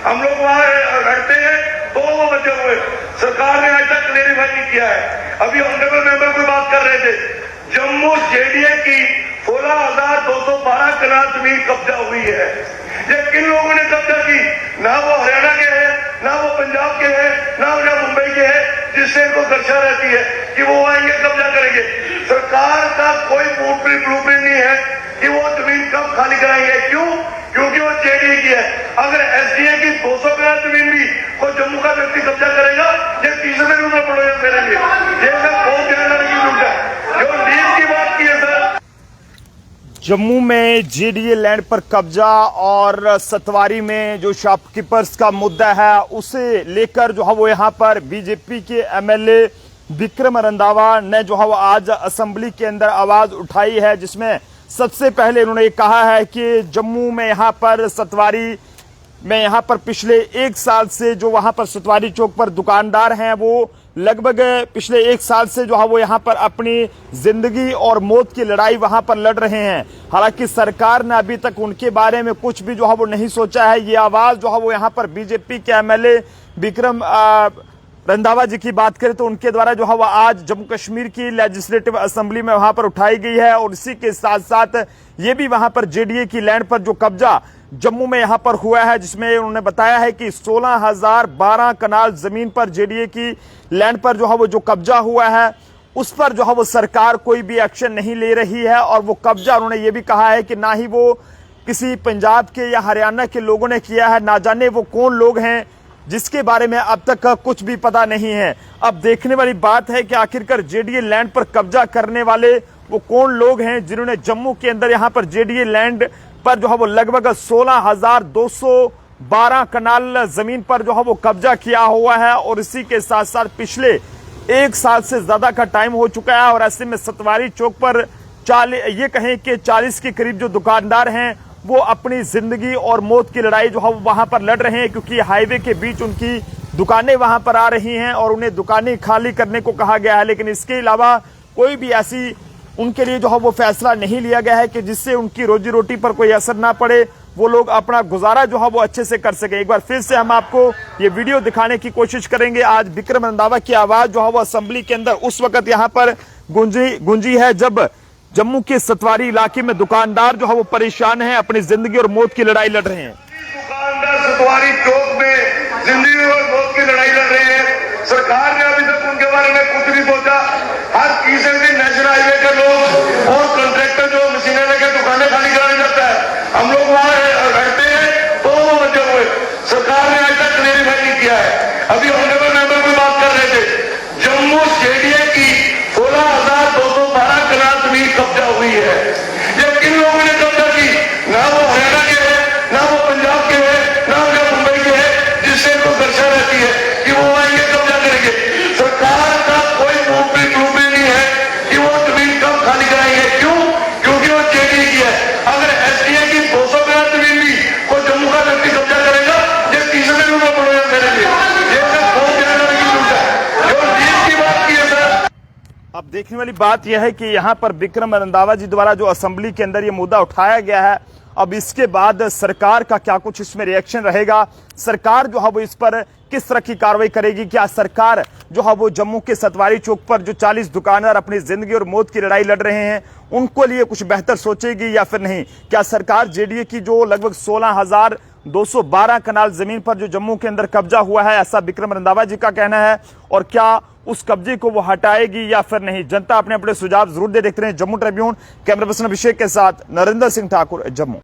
हम लोग वहां रहते हैं तो वो बचे हुए, सरकार ने आज तक क्लेरिफाई नहीं किया है। अभी ऑनरेबल मेंबर कोई बात कर रहे थे, जम्मू जेडीए की 16,212 कनाल जमीन कब्जा हुई है। ये किन लोगों ने कब्जा की? ना वो हरियाणा के हैं, ना वो पंजाब के हैं, ना मुंबई के हैं, जिससे इनको दर्शा रहती है कि वो आएंगे कब्जा करेंगे। सरकार का कोई ब्लूप्रिंट नहीं है कि वो जमीन कब खाली कराएंगे। क्यों? क्योंकि वो जेडीए की है। अगर एसडीए की 200 कनाल जमीन भी कोई जम्मू का व्यक्ति कब्जा करेगा, ये तीसरे रूप में पड़ेगा मेरे लिए। ये सब बहुत ध्यान रखने की जरूरत है। जो लीज की बात की है सर, जम्मू में जेडीए लैंड पर कब्जा और सतवारी में जो शॉपकीपर्स का मुद्दा है उसे लेकर जो है वो यहाँ पर बीजेपी के एमएलए विक्रम रंधावा ने जो है वो आज असेंबली के अंदर आवाज उठाई है, जिसमें सबसे पहले उन्होंने कहा है कि जम्मू में यहाँ पर सतवारी में यहाँ पर पिछले 1 साल से जो वहां पर सतवारी चौक पर दुकानदार हैं वो लगभग पिछले 1 साल से जो है वो यहाँ पर अपनी जिंदगी और मौत की लड़ाई वहां पर लड़ रहे हैं। हालांकि सरकार ने अभी तक उनके बारे में कुछ भी जो है वो नहीं सोचा है। ये आवाज जो है वो यहाँ पर बीजेपी के एमएलए विक्रम रंधावा जी की बात करें तो उनके द्वारा जो है वो आज जम्मू कश्मीर की लेजिस्लेटिव असेंबली में वहां पर उठाई गई है। और इसी के साथ साथ ये भी वहां पर जेडीए की लैंड पर जो कब्जा जम्मू में यहां पर हुआ है, जिसमें उन्होंने बताया है कि 16,012 कनाल जमीन पर जेडीए की लैंड पर जो है वो जो कब्जा हुआ है उस पर जो है वो सरकार कोई भी एक्शन नहीं ले रही है। और वो कब्जा उन्होंने ये भी कहा है कि ना ही वो किसी पंजाब के या हरियाणा के लोगों ने किया है, ना जाने वो कौन लोग हैं जिसके बारे में अब तक कुछ भी पता नहीं है। अब देखने वाली बात है कि आखिरकार जेडीए लैंड पर कब्जा करने वाले वो कौन लोग हैं जिन्होंने जम्मू के अंदर यहां पर जेडीए लैंड पर जो है वो लगभग 16,212 कनाल जमीन पर जो है वो कब्जा किया हुआ है। और इसी के साथ साथ पिछले 1 साल से ज्यादा का टाइम हो चुका है। और ऐसे में सतवारी चौक पर ये कहें कि 40 के करीब जो दुकानदार हैं वो अपनी जिंदगी और मौत की लड़ाई जो है वहां पर लड़ रहे हैं, क्योंकि हाईवे के बीच उनकी दुकानें वहां पर आ रही हैं और उन्हें दुकानें खाली करने को कहा गया है। लेकिन इसके अलावा कोई भी ऐसी उनके लिए जो है वो फैसला नहीं लिया गया है कि जिससे उनकी रोजी रोटी पर कोई असर ना पड़े, वो लोग अपना गुजारा जो है वो अच्छे से कर सके। एक बार फिर से हम आपको ये वीडियो दिखाने की कोशिश करेंगे। आज विक्रम रंधावा की आवाज जो है वो असेंबली के अंदर उस वक्त यहाँ पर गूंजी है जब जम्मू के सतवारी इलाके में दुकानदार जो है वो परेशान हैं, अपनी जिंदगी और मौत की लड़ाई लड़ रहे हैं। दुकानदार सतवारी चौक में जिंदगी और मौत की लड़ाई लड़ रहे हैं। सरकार ने अभी तक उनके बारे में कुछ नहीं सोचा। हर तीसरे दिन नेशनल हाईवे के लोग और कॉन्ट्रैक्टर जो मशीनें लेकर दुकानें खाली कराने जाता है, हम लोग वहां रहते हैं तो वो बचे हुए, सरकार ने आज तक क्लेरिफाई नहीं किया है। अभी ऑनरेबल मेंबर कोई बात कर रहे थे, जम्मू जेडीए की 16,212 कनाल जमीन कब्जा हुई है। ये किन लोगों ने कब्जा की? ना वो हरियाणा के हैं, ना वो पंजाब के हैं, ना मुंबई के हैं, जिससे इनको दर्शा रहती है कि वो आएंगे कब्जा करेंगे। सरकार का कोई ब्लूप्रिंट नहीं है कि वो जमीन कब खाली कराएंगे। क्यों? क्योंकि वो जेडीए की है। अगर एसडीए की 200 कनाल जमीन भी कोई जम्मू का व्यक्ति कब्जा करेगा, ये तीसरे रूप में पड़ेगा मेरे लिए। ये सब बहुत ध्यान रखने की जरूरत है। जो लीज की बात की है सर, अब देखने वाली बात यह है कि यहाँ पर विक्रम रंधावा जी द्वारा जो असेंबली के अंदर ये मुद्दा उठाया गया है, अब इसके बाद सरकार का क्या कुछ इसमें रिएक्शन रहेगा, सरकार जो है वो इस पर किस तरह की कार्रवाई करेगी, क्या सरकार जो है वो जम्मू के सतवारी चौक पर जो 40 दुकानदार अपनी जिंदगी और मौत की लड़ाई लड़ रहे हैं उनको लिए कुछ बेहतर सोचेगी या फिर नहीं। क्या सरकार जेडीए की जो लगभग 16,212 कनाल जमीन पर जो जम्मू के अंदर कब्जा हुआ है, ऐसा विक्रम रंधावा जी का कहना है, और क्या उस कब्जे को वो हटाएगी या फिर नहीं। जनता अपने अपने सुझाव जरूर दे। देखते रहे जम्मू ट्रिब्यून। कैमरा पर्सन अभिषेक के साथ नरेंद्र सिंह ठाकुर, जम्मू।